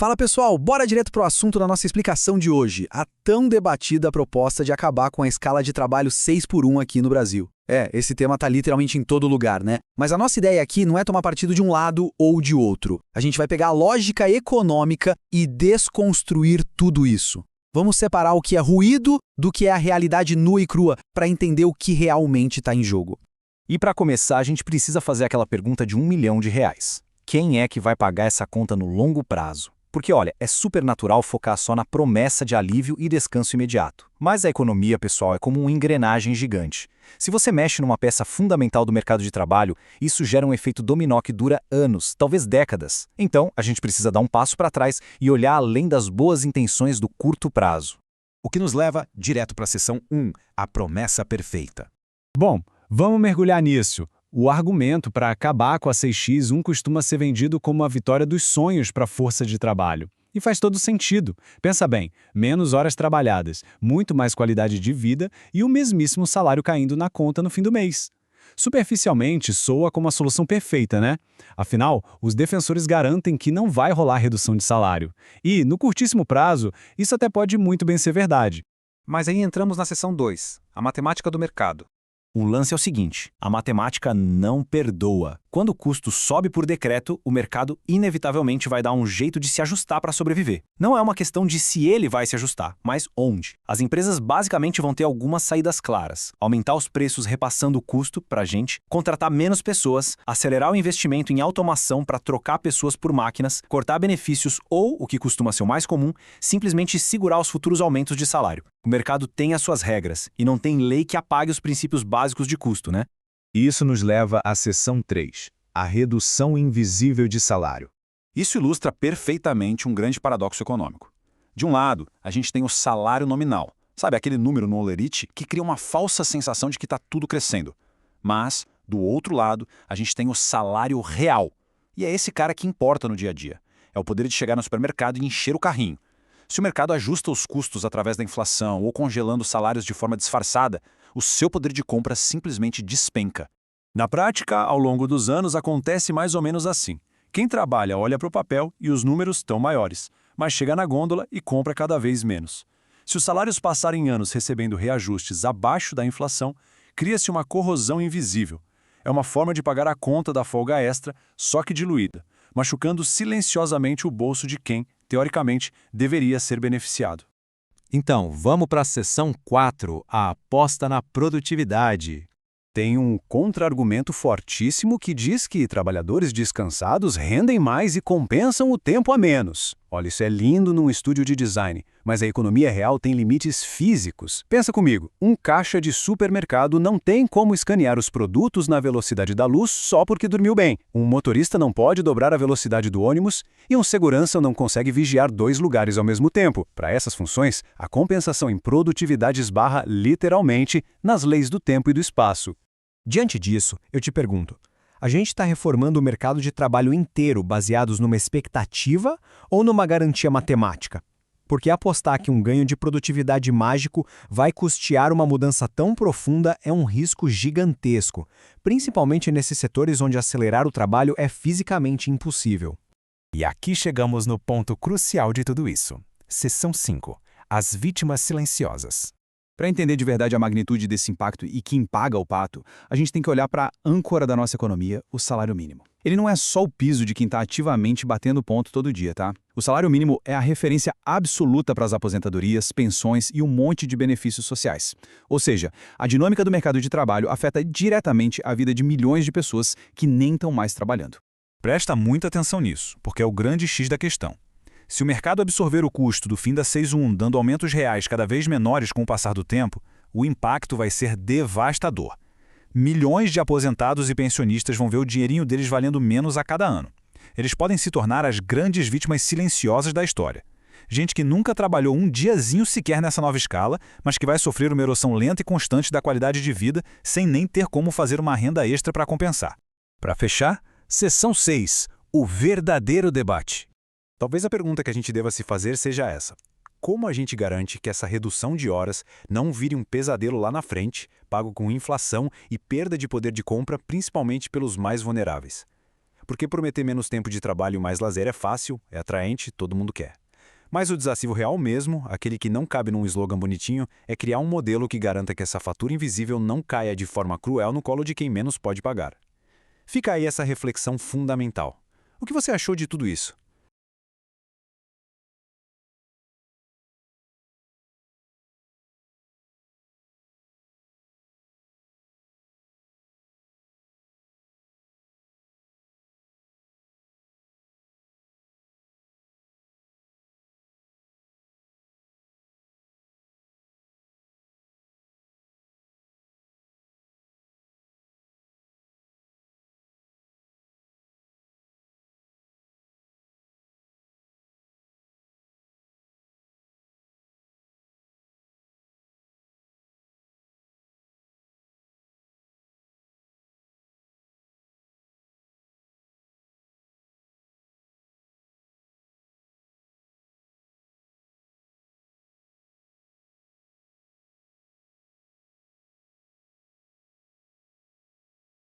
Fala pessoal, bora direto pro assunto da nossa explicação de hoje, a tão debatida proposta de acabar com a escala de trabalho 6 por 1 aqui no Brasil. Esse tema tá literalmente em todo lugar, né? Mas a nossa ideia aqui não é tomar partido de um lado ou de outro. A gente vai pegar a lógica econômica e desconstruir tudo isso. Vamos separar o que é ruído do que é a realidade nua e crua para entender o que realmente está em jogo. E para começar, a gente precisa fazer aquela pergunta de R$ 1 milhão. Quem é que vai pagar essa conta no longo prazo? Porque, olha, é super natural focar só na promessa de alívio e descanso imediato. Mas a economia, pessoal, é como uma engrenagem gigante. Se você mexe numa peça fundamental do mercado de trabalho, isso gera um efeito dominó que dura anos, talvez décadas. Então, a gente precisa dar um passo para trás e olhar além das boas intenções do curto prazo. O que nos leva direto para a seção 1, a promessa perfeita. Bom, vamos mergulhar nisso. O argumento para acabar com a 6x1 costuma ser vendido como a vitória dos sonhos para a força de trabalho. E faz todo sentido. Pensa bem, menos horas trabalhadas, muito mais qualidade de vida e o mesmíssimo salário caindo na conta no fim do mês. Superficialmente, soa como a solução perfeita, né? Afinal, os defensores garantem que não vai rolar redução de salário. E, no curtíssimo prazo, isso até pode muito bem ser verdade. Mas aí entramos na seção 2, a matemática do mercado. O lance é o seguinte, a matemática não perdoa. Quando o custo sobe por decreto, o mercado inevitavelmente vai dar um jeito de se ajustar para sobreviver. Não é uma questão de se ele vai se ajustar, mas onde. As empresas basicamente vão ter algumas saídas claras. Aumentar os preços repassando o custo para a gente, contratar menos pessoas, acelerar o investimento em automação para trocar pessoas por máquinas, cortar benefícios ou, o que costuma ser o mais comum, simplesmente segurar os futuros aumentos de salário. O mercado tem as suas regras e não tem lei que apague os princípios básicos de custo, né? Isso nos leva à seção 3, a redução invisível de salário. Isso ilustra perfeitamente um grande paradoxo econômico. De um lado, a gente tem o salário nominal, sabe, aquele número no olerite que cria uma falsa sensação de que está tudo crescendo. Mas, do outro lado, a gente tem o salário real. E é esse cara que importa no dia a dia. É o poder de chegar no supermercado e encher o carrinho. Se o mercado ajusta os custos através da inflação ou congelando salários de forma disfarçada, o seu poder de compra simplesmente despenca. Na prática, ao longo dos anos, acontece mais ou menos assim. Quem trabalha olha para o papel e os números estão maiores, mas chega na gôndola e compra cada vez menos. Se os salários passarem anos recebendo reajustes abaixo da inflação, cria-se uma corrosão invisível. É uma forma de pagar a conta da folga extra, só que diluída, machucando silenciosamente o bolso de quem, teoricamente, deveria ser beneficiado. Então, vamos para a seção 4, a aposta na produtividade. Tem um contra-argumento fortíssimo que diz que trabalhadores descansados rendem mais e compensam o tempo a menos. Olha, isso é lindo num estúdio de design, mas a economia real tem limites físicos. Pensa comigo, um caixa de supermercado não tem como escanear os produtos na velocidade da luz só porque dormiu bem. Um motorista não pode dobrar a velocidade do ônibus e um segurança não consegue vigiar 2 lugares ao mesmo tempo. Para essas funções, a compensação em produtividade esbarra literalmente nas leis do tempo e do espaço. Diante disso, eu te pergunto, a gente está reformando o mercado de trabalho inteiro baseados numa expectativa ou numa garantia matemática? Porque apostar que um ganho de produtividade mágico vai custear uma mudança tão profunda é um risco gigantesco, principalmente nesses setores onde acelerar o trabalho é fisicamente impossível. E aqui chegamos no ponto crucial de tudo isso. Seção 5. As vítimas silenciosas. Para entender de verdade a magnitude desse impacto e quem paga o pato, a gente tem que olhar para a âncora da nossa economia, o salário mínimo. Ele não é só o piso de quem está ativamente batendo ponto todo dia, tá? O salário mínimo é a referência absoluta para as aposentadorias, pensões e um monte de benefícios sociais. Ou seja, a dinâmica do mercado de trabalho afeta diretamente a vida de milhões de pessoas que nem estão mais trabalhando. Presta muita atenção nisso, porque é o grande X da questão. Se o mercado absorver o custo do fim da 6-1, dando aumentos reais cada vez menores com o passar do tempo, o impacto vai ser devastador. Milhões de aposentados e pensionistas vão ver o dinheirinho deles valendo menos a cada ano. Eles podem se tornar as grandes vítimas silenciosas da história. Gente que nunca trabalhou um diazinho sequer nessa nova escala, mas que vai sofrer uma erosão lenta e constante da qualidade de vida sem nem ter como fazer uma renda extra para compensar. Para fechar, seção 6, o verdadeiro debate. Talvez a pergunta que a gente deva se fazer seja essa. Como a gente garante que essa redução de horas não vire um pesadelo lá na frente, pago com inflação e perda de poder de compra, principalmente pelos mais vulneráveis? Porque prometer menos tempo de trabalho e mais lazer é fácil, é atraente, todo mundo quer. Mas o desafio real mesmo, aquele que não cabe num slogan bonitinho, é criar um modelo que garanta que essa fatura invisível não caia de forma cruel no colo de quem menos pode pagar. Fica aí essa reflexão fundamental. O que você achou de tudo isso?